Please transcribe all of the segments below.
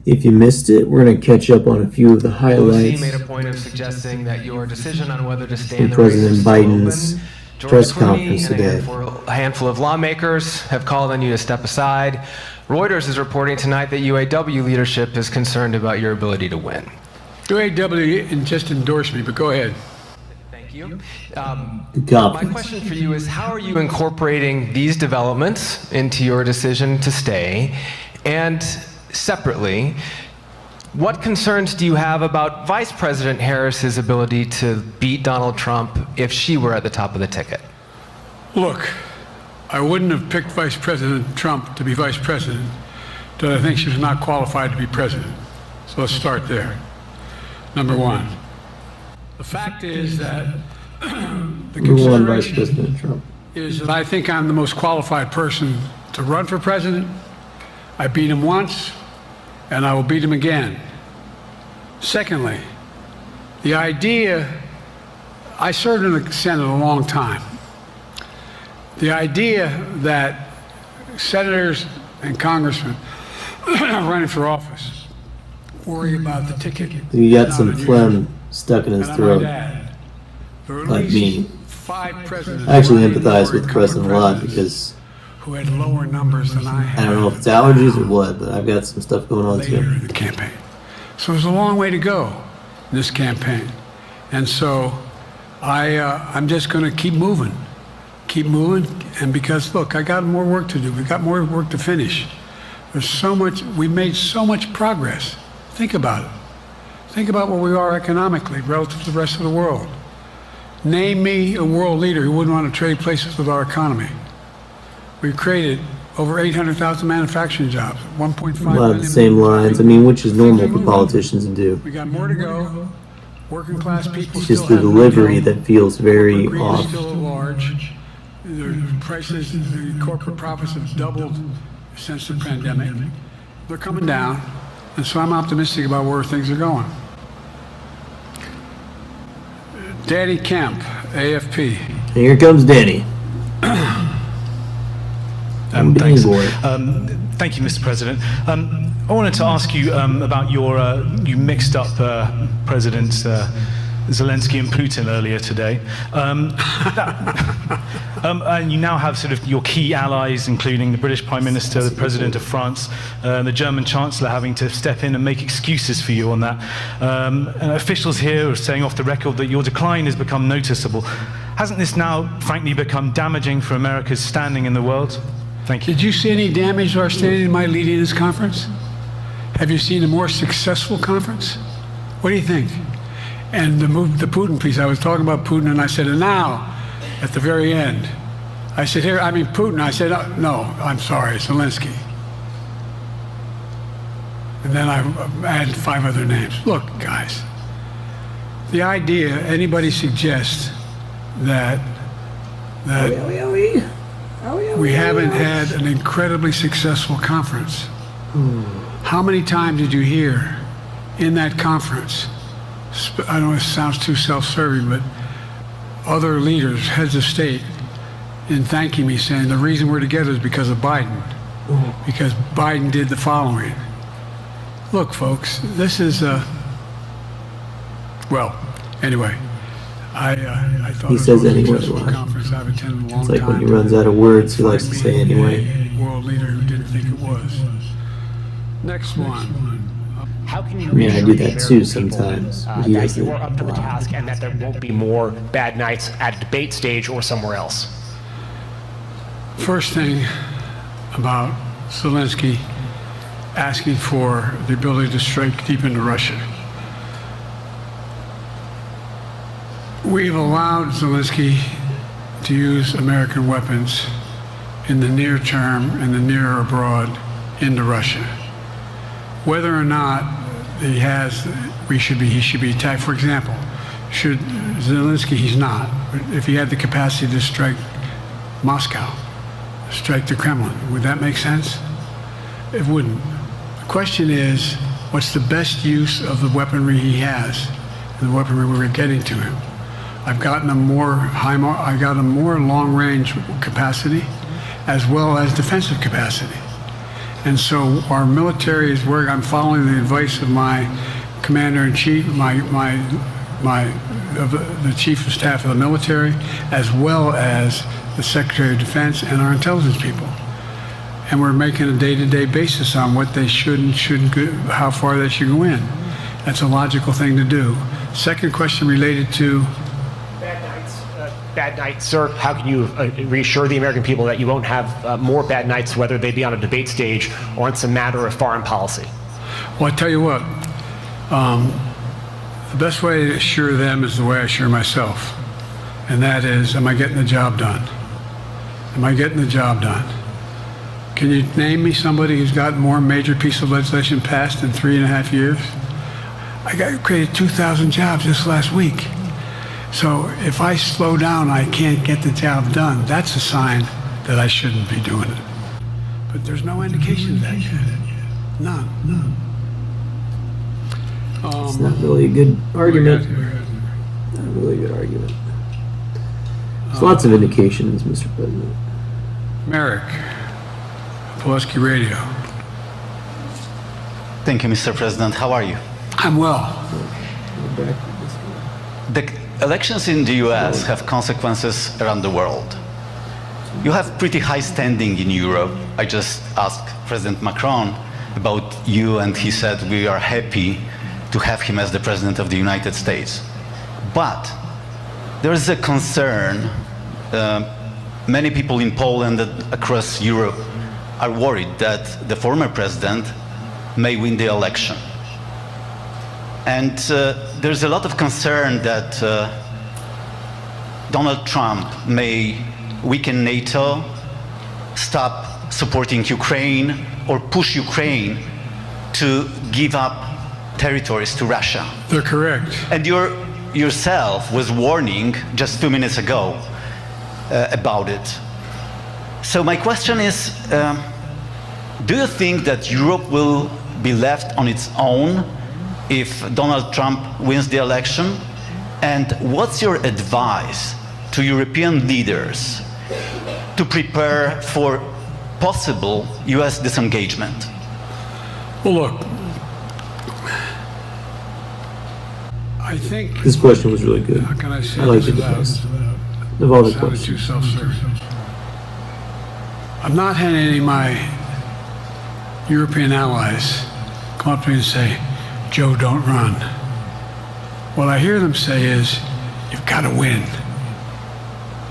If you missed it, we're going to catch up on a few of the Pelosi highlights made a point of suggesting that your decision on whether to stay from in the race President is still Biden's open. George press Clooney conference and today. a handful of lawmakers have called on you to step aside. Reuters is reporting tonight that UAW leadership is concerned about your ability to win. UAW just endorsed me, but go ahead. Thank you. The My conference. question for you is, how are you incorporating these developments into your decision to stay? And separately, what concerns do you have about Vice President Harris's ability to beat Donald Trump if she were at the top of the ticket? Look, I wouldn't have picked Vice President Trump to be vice president, but I think she was not qualified to be president. So let's start there. Number one. The fact is that the Number one, Vice consideration President Trump. is that I think I'm the most qualified person to run for president. I beat him once, and I will beat him again. Secondly, the idea, I served in the Senate a long time. The idea that senators and congressmen running for office worry about the ticket. He got is some not unusual. phlegm stuck in his And I throat. might add, there were at Like least me. 5 presidents I actually running empathize for with the president a lot incumbent because who had lower numbers than I had. I don't know if it's allergies or what, but I've got some stuff going on later too. in the campaign. So there's a long way to go in this campaign. And so I'm just going to keep moving. And because, look, I got more work to do. We've got more work to finish. There's so much, we've made so much progress. Think about it. Think about where we are economically relative to the rest of the world. Name me a world leader who wouldn't want to trade places with our economy. We've created over 800,000 manufacturing jobs, 1.5 A lot million. of the same lines. I mean, which is normal for politicians to do. We got more to go. Working class people It's just still the have delivery no job. that feels very Corporate greed off. is still large. The prices, the corporate profits have doubled since the pandemic. They're coming down, and so I'm optimistic about where things are going. Danny Kemp, AFP. And here comes Danny. I'm Danny Thanks. boy. Thank you, Mr. President. I wanted to ask you about your, you mixed up President Zelensky and Putin earlier today. And you now have sort of your key allies, including the British Prime Minister, the President of France, the German Chancellor having to step in and make excuses for you on that. And officials here are saying off the record that your decline has become noticeable. Hasn't this now, frankly, become damaging for America's standing in the world? Thank you. Did you see any damage to our standing in my leading this conference? Have you seen a more successful conference? What do you think? And the Putin piece, I was talking about Putin, and I said, and now, at the very end, I said, here, I mean, Putin, I said, no, I'm sorry, Zelensky. And then I added 5 other names. Look, guys, the idea, anybody suggests that we haven't had an incredibly successful conference. How many times did you hear in that conference, I don't know if it sounds too self-serving, but other leaders, heads of state, in thanking me, saying the reason we're together is because of Biden, because Biden did the following. Look, folks, this is well, anyway, I thought He it was says the most anyway, successful why? conference I've attended in a long It's like time. when he runs out of words, he likes to Find say me anyway. a world leader who didn't think it was. Next one. How can you I mean, I reassure do the that too American people, sometimes, but he that doesn't. you are up to the task and that there won't be more bad nights at a debate stage or somewhere else? First thing about Zelensky asking for the ability to strike deep into Russia. We've allowed Zelensky to use American weapons in the near term and the near or abroad into Russia. Whether or not he should be attacked. For example, should Zelensky, he's not, but if he had the capacity to strike Moscow, strike the Kremlin, would that make sense? It wouldn't. The question is, what's the best use of the weaponry he has and the weaponry we're getting to him? I've gotten a more long-range capacity as well as defensive capacity. And so our military is working. I'm following the advice of my commander-in-chief, the chief of staff of the military, as well as the Secretary of Defense and our intelligence people. And we're making a day-to-day basis on what they should and shouldn't go, how far they should go in. That's a logical thing to do. Second question related to Bad nights, sir. How can you reassure the American people that you won't have more bad nights, whether they be on a debate stage or on some matter of foreign policy? Well, I tell you what, the best way to assure them is the way I assure myself. And that is, am I getting the job done? Am I getting the job done? Can you name me somebody who's got more major piece of legislation passed in 3.5 years? I created 2,000 jobs just last week. So if I slow down, I can't get the job done. That's a sign that I shouldn't be doing it. But there's no indication of that yet. None. It's not really a good argument. Not really a good argument. There's lots of indications, Mr. President. Merrick, Pulaski Radio. Thank you, Mr. President. How are you? I'm well. The elections in the US have consequences around the world. You have pretty high standing in Europe. I just asked President Macron about you, and he said we are happy to have him as the President of the United States. But there is a concern. Many people in Poland and across Europe are worried that the former president may win the election. And there's a lot of concern that Donald Trump may weaken NATO, stop supporting Ukraine, or push Ukraine to give up territories to Russia. They're correct. And yourself was warning just 2 minutes ago about it. So my question is, do you think that Europe will be left on its own if Donald Trump wins the election? And what's your advice to European leaders to prepare for possible US disengagement? Well, look, I think, This question was really good. how can I say I like this it the without best of all the sounding questions. too self-serving? I'm not having any of my European allies come up to me and say, Joe, don't run. What I hear them say is, you've got to win.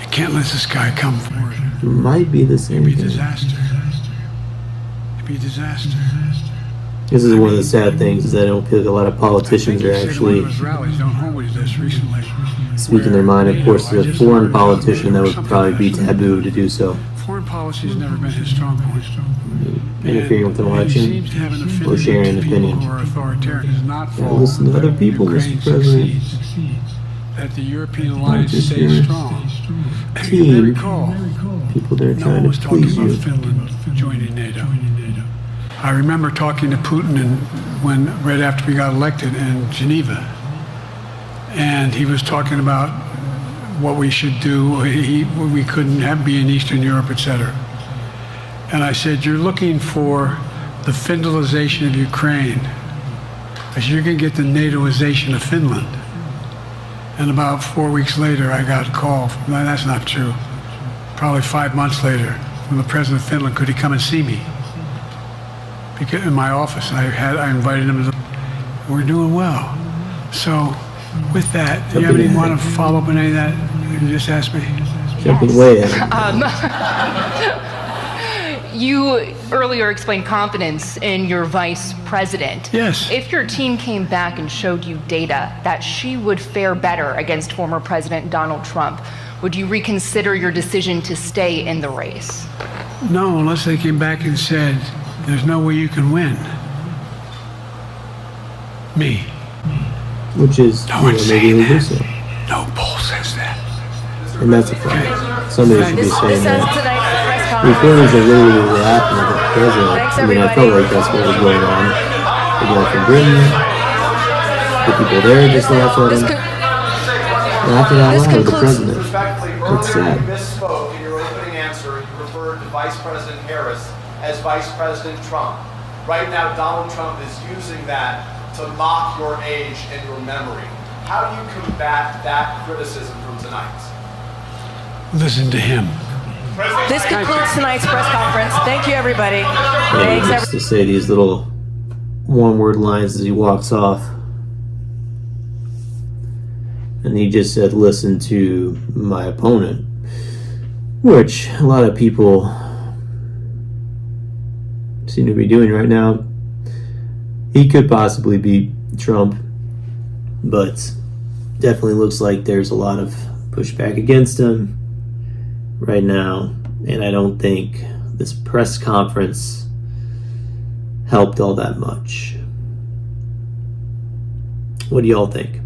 You can't let this guy come forward. It might be the same It'd be a thing. disaster. It'd be a disaster. This is one of the sad things, is that I don't feel like a lot of politicians are One actually of his rallies, don't hold with this recently. speaking their mind. Of course, as a foreign politician, that would probably be taboo to do so. Foreign policy has never been his strong point. Interfering with an He election seems to have an affinity or sharing an to people opinion. who are authoritarian. It is not Yeah, fault listen to other that people, Ukraine Mr. President. succeeds, that the European alliance just stays your strong. You may team. recall, People that are no one trying was to talking please about you. Finland joining NATO. I remember talking to Putin right after we got elected in Geneva, and he was talking about what we should do. We couldn't be in Eastern Europe, etc. And I said, you're looking for the Finlandization of Ukraine, because you're going to get the NATOization of Finland. And about 4 weeks later, I got a call. No, that's not true. Probably 5 months later, from the president of Finland, could he come and see me? Because in my office, I invited him. We're doing well. So, with that, do you Jumping want in. to follow up on any of that you just asked me? Jumping way ahead. You earlier explained confidence in your vice president. Yes. If your team came back and showed you data that she would fare better against former President Donald Trump, would you reconsider your decision to stay in the race? No, unless they came back and said, there's no way you can win. Me. Which is, No you one's know, maybe saying he'll do that. so. No poll says that. And that's a fact. Somebody should be saying This ends that. tonight's press Reporters conference. are literally laughing at the president. Thanks, I mean, I felt everybody. like that's what was going on. The guy from Britain, the people there just laughed at him. Laughing out This loud at the concludes- president. Respectfully, That's earlier sad. you misspoke in your opening answer. You referred to Vice President Harris as Vice President Trump. Right now, Donald Trump is using that to mock your age and your memory. How do you combat that criticism from tonight? Listen to him. This concludes tonight's press conference. Thank you, everybody. Yeah, Thanks, he used to say these little one-word lines as he walks off. And he just said, listen to my opponent. Which a lot of people seem to be doing right now. He could possibly beat Trump, but definitely looks like there's a lot of pushback against him right now, and I don't think this press conference helped all that much. What do y'all think?